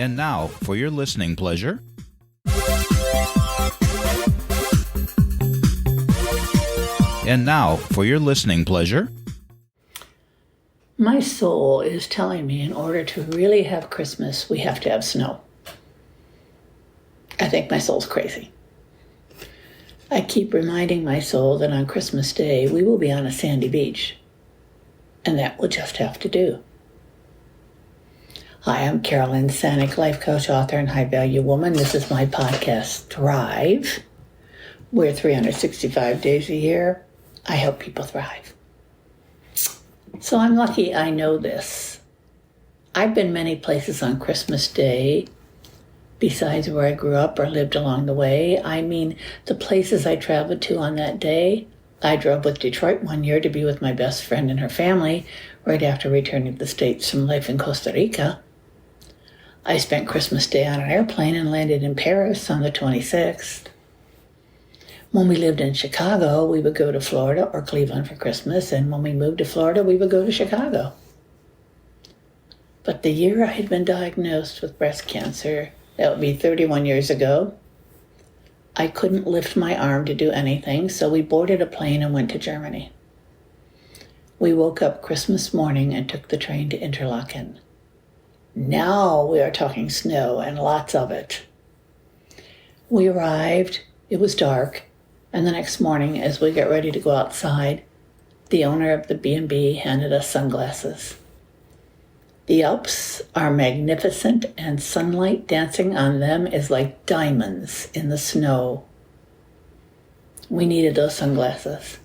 And now, for your listening pleasure, my soul is telling me in order to really have Christmas, we have to have snow. I think my soul's crazy. I keep reminding my soul that on Christmas Day, we will be on a sandy beach. And that will just have to do. Hi, I'm Carolyn Sanic, life coach, author, and high-value woman. This is my podcast, Thrive. We're 365 days a year. I help people thrive. So I'm lucky I know this. I've been many places on Christmas Day besides where I grew up or lived along the way. I mean, the places I traveled to on that day. I drove with Detroit one year to be with my best friend and her family right after returning to the States from life in Costa Rica. I spent Christmas Day on an airplane and landed in Paris on the 26th. When we lived in Chicago, we would go to Florida or Cleveland for Christmas, and when we moved to Florida, we would go to Chicago. But the year I had been diagnosed with breast cancer, that would be 31 years ago, I couldn't lift my arm to do anything, so we boarded a plane and went to Germany. We woke up Christmas morning and took the train to Interlaken. Now we are talking snow and lots of it. We arrived, it was dark, and the next morning as we got ready to go outside, the owner of the B&B handed us sunglasses. The Alps are magnificent and sunlight dancing on them is like diamonds in the snow. We needed those sunglasses.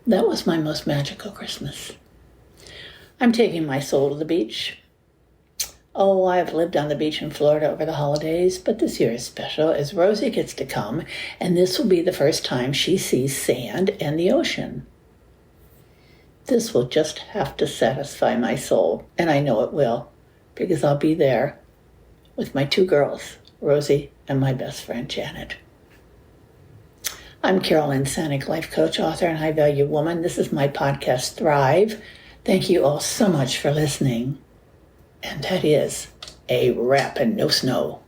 That was my most magical Christmas. I'm taking my soul to the beach. Oh, I've lived on the beach in Florida over the holidays, but this year is special as Rosie gets to come, and this will be the first time she sees sand and the ocean. This will just have to satisfy my soul, and I know it will, because I'll be there with my two girls, Rosie and my best friend, Janet. I'm Carolyn Sanic, life coach, author, and high-value woman. This is my podcast, Thrive. Thank you all so much for listening. And that is a wrap and no snow.